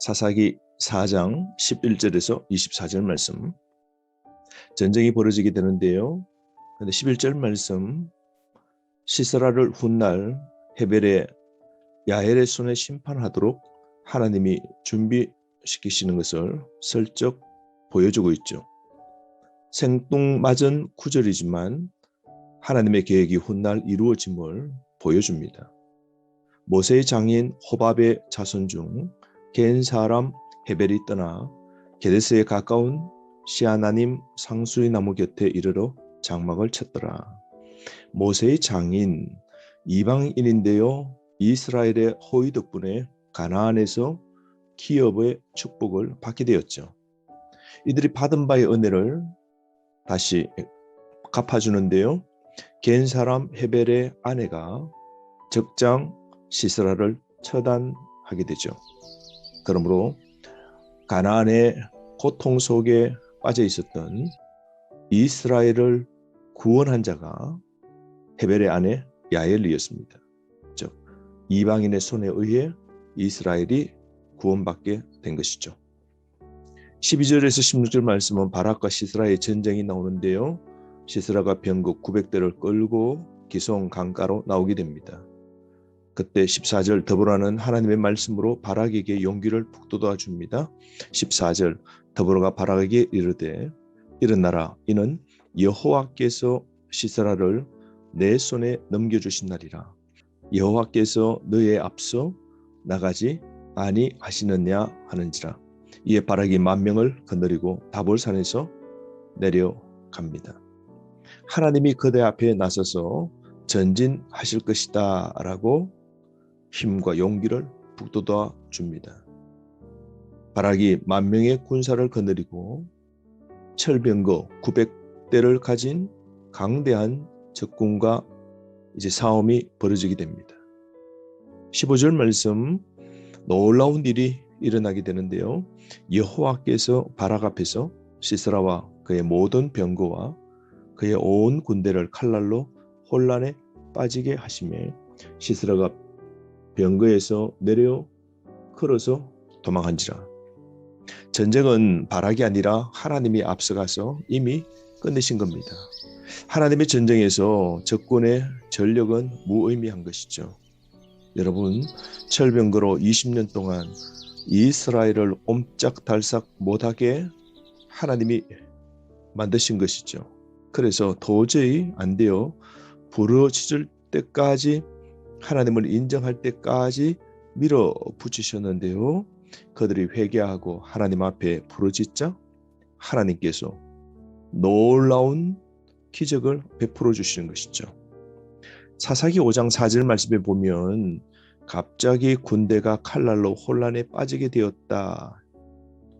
사사기 4장 11절에서 24절 말씀. 전쟁이 벌어지게 되는데요. 근데 11절 말씀, 시스라를 훗날 헤벨의 야엘의 손에 심판하도록 하나님이 준비시키시는 것을 슬쩍 보여주고 있죠. 생뚱맞은 구절이지만 하나님의 계획이 훗날 이루어짐을 보여줍니다. 모세의 장인 호밥의 자손 중 겐 사람 헤벨이 떠나 게데스에 가까운 시아나님 상수리 나무 곁에 이르러 장막을 쳤더라. 모세의 장인 이방인인데요, 이스라엘의 호의 덕분에 가나안에서 기업의 축복을 받게 되었죠. 이들이 받은 바의 은혜를 다시 갚아주는데요, 겐 사람 헤벨의 아내가 적장 시스라를 처단하게 되죠. 그러므로 가나안의 고통 속에 빠져 있었던 이스라엘을 구원한 자가 헤벨의 아내 야엘이었습니다. 즉 이방인의 손에 의해 이스라엘이 구원받게 된 것이죠. 12절에서 16절 말씀은 바락과 시스라의 전쟁이 나오는데요. 시스라가 병거 900대를 끌고 기송 강가로 나오게 됩니다. 그때 14절 더보라는 하나님의 말씀으로 바락에게 용기를 북돋아 줍니다. 14절 더보라가 바락에게 이르되 일어나라, 이는 여호와께서 시스라를 내 손에 넘겨주신 날이라. 여호와께서 너의 앞서 나가지 아니하시느냐 하는지라. 이에 바락이 10,000명을 거느리고 다볼산에서 내려갑니다. 하나님이 그대 앞에 나서서 전진하실 것이다 라고 힘과 용기를 북돋아 줍니다. 바락이 10,000명의 군사를 거느리고 철병거 900대를 가진 강대한 적군과 이제 싸움이 벌어지게 됩니다. 15절 말씀, 놀라운 일이 일어나게 되는데요. 여호와께서 바락 앞에서 시스라와 그의 모든 병거와 그의 온 군대를 칼날로 혼란에 빠지게 하시매 시스라가 병거에서 내려 걸어서 도망한지라. 전쟁은 바락이 아니라 하나님이 앞서가서 이미 끝내신 겁니다. 하나님의 전쟁에서 적군의 전력은 무의미한 것이죠. 여러분, 철병거로 20년 동안 이스라엘을 옴짝달싹 못하게 하나님이 만드신 것이죠. 그래서 도저히 안 돼요. 부러질 때까지, 하나님을 인정할 때까지 밀어붙이셨는데요. 그들이 회개하고 하나님 앞에 부르짖자 하나님께서 놀라운 기적을 베풀어 주시는 것이죠. 사사기 5장 4절 말씀에 보면 갑자기 군대가 칼날로 혼란에 빠지게 되었다.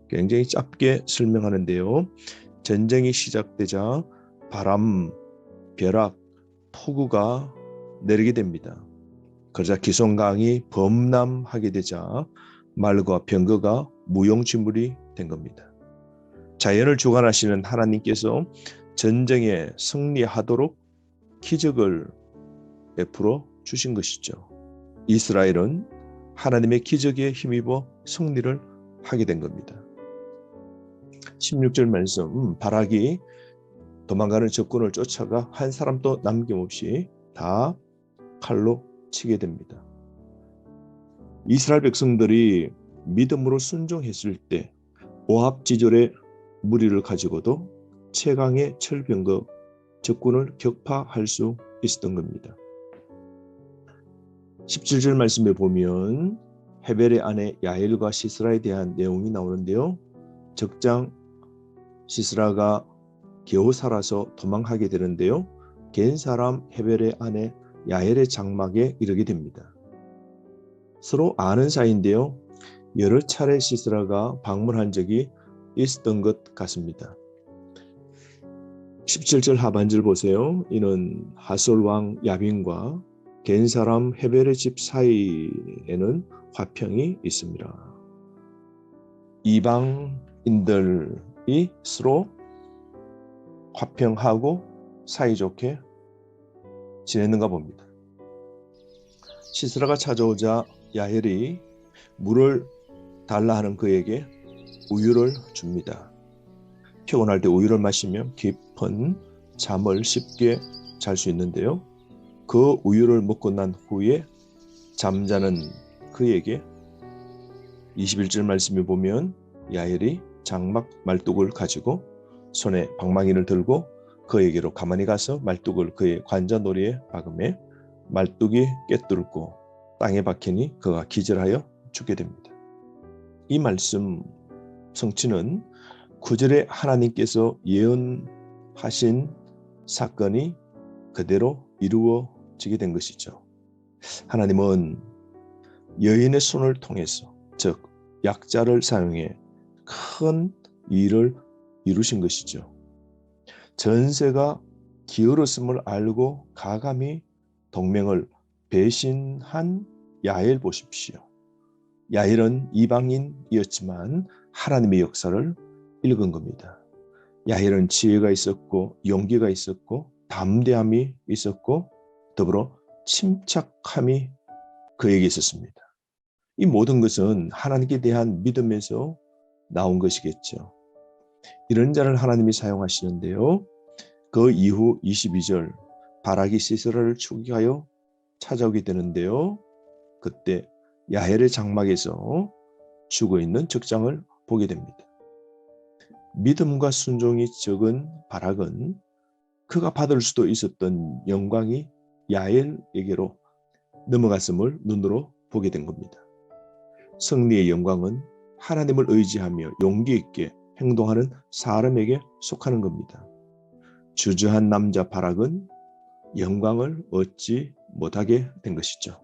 굉장히 짧게 설명하는데요. 전쟁이 시작되자 바람, 벼락, 폭우가 내리게 됩니다. 그러자 기송강이 범람하게 되자 말과 병거가 무용지물이 된 겁니다. 자연을 주관하시는 하나님께서 전쟁에 승리하도록 기적을 베풀어 주신 것이죠. 이스라엘은 하나님의 기적에 힘입어 승리를 하게 된 겁니다. 16절 말씀, 바락이 도망가는 적군을 쫓아가 한 사람도 남김없이 다 칼로 치게 됩니다. 이스라엘 백성들이 믿음으로 순종했을 때 오합지졸의 무리를 가지고도 최강의 철병거 적군을 격파할 수 있었던 겁니다. 17절 말씀에 보면 헤벨의 아내 야엘과 시스라에 대한 내용이 나오는데요. 적장 시스라가 겨우 살아서 도망하게 되는데요. 겐 사람 헤벨의 아내 야엘의 장막에 이르게 됩니다. 서로 아는 사이인데요. 여러 차례 시스라가 방문한 적이 있었던 것 같습니다. 17절 하반절 보세요. 이는 하솔 왕 야빈과 겐 사람 헤벨의 집 사이에는 화평이 있습니다. 이방인들이 서로 화평하고 사이좋게 지냈는가 봅니다. 시스라가 찾아오자 야헬이 물을 달라 하는 그에게 우유를 줍니다. 피곤할 때 우유를 마시면 깊은 잠을 쉽게 잘 수 있는데요. 그 우유를 먹고 난 후에 잠자는 그에게 21절 말씀에 보면 야엘이 장막 말뚝을 가지고 손에 방망이를 들고 그에게로 가만히 가서 말뚝을 그의 관자놀이에 박음에 말뚝이 꿰뚫고 땅에 박히니 그가 기절하여 죽게 됩니다. 이 말씀 성취는 9절에 하나님께서 예언하신 사건이 그대로 이루어지게 된 것이죠. 하나님은 여인의 손을 통해서, 즉 약자를 사용해 큰 일을 이루신 것이죠. 전세가 기울었음을 알고 가감히 동맹을 배신한 야엘 보십시오. 야엘은 이방인이었지만 하나님의 역사를 읽은 겁니다. 야엘은 지혜가 있었고 용기가 있었고 담대함이 있었고 더불어 침착함이 그에게 있었습니다. 이 모든 것은 하나님께 대한 믿음에서 나온 것이겠죠. 이런 자를 하나님이 사용하시는데요. 그 이후 22절 바락이 시스라를 추격하여 찾아오게 되는데요. 그때 야헬의 장막에서 죽어있는 적장을 보게 됩니다. 믿음과 순종이 적은 바락은 그가 받을 수도 있었던 영광이 야헬에게로 넘어갔음을 눈으로 보게 된 겁니다. 승리의 영광은 하나님을 의지하며 용기 있게 행동하는 사람에게 속하는 겁니다. 주저한 남자 바락은 영광을 얻지 못하게 된 것이죠.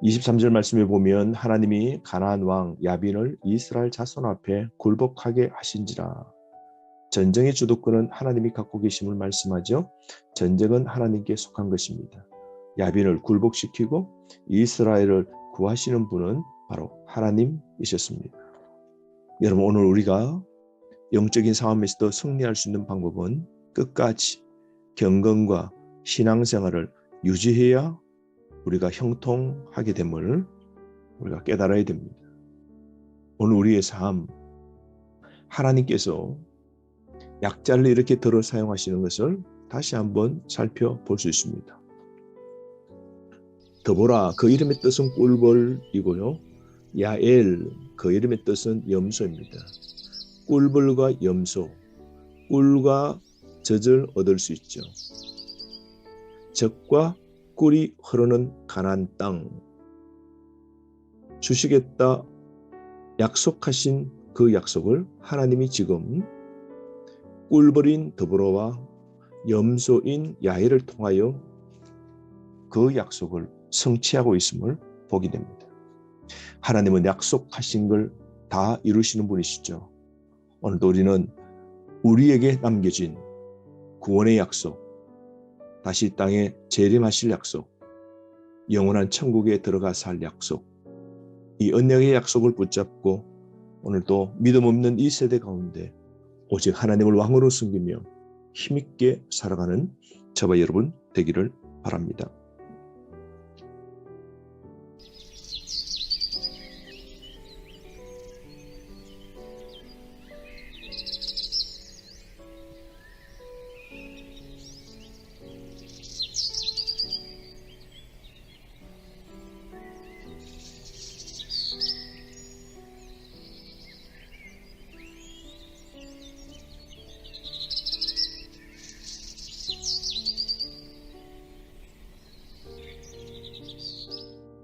23절 말씀에 보면 하나님이 가나안 왕 야빈을 이스라엘 자손 앞에 굴복하게 하신지라. 전쟁의 주도권은 하나님이 갖고 계심을 말씀하죠. 전쟁은 하나님께 속한 것입니다. 야빈을 굴복시키고 이스라엘을 구하시는 분은 바로 하나님이셨습니다. 여러분, 오늘 우리가 영적인 싸움에서도 승리할 수 있는 방법은 끝까지 경건과 신앙생활을 유지해야 우리가 형통하게 됨을 우리가 깨달아야 됩니다. 오늘 우리의 삶, 하나님께서 약자를 이렇게 들어 사용하시는 것을 다시 한번 살펴볼 수 있습니다. 더보라, 그 이름의 뜻은 꿀벌이고요. 야엘, 그 이름의 뜻은 염소입니다. 꿀벌과 염소, 꿀과 젖을 얻을 수 있죠. 젖과 꿀이 흐르는 가나안 땅, 주시겠다 약속하신 그 약속을 하나님이 지금 꿀벌인 더보라와 염소인 야엘을 통하여 그 약속을 성취하고 있음을 보게 됩니다. 하나님은 약속하신 걸 다 이루시는 분이시죠. 오늘도 우리는 우리에게 남겨진 구원의 약속, 다시 땅에 재림하실 약속, 영원한 천국에 들어가 살 약속, 이 언약의 약속을 붙잡고 오늘도 믿음 없는 이 세대 가운데 오직 하나님을 왕으로 섬기며 힘있게 살아가는 저와 여러분 되기를 바랍니다.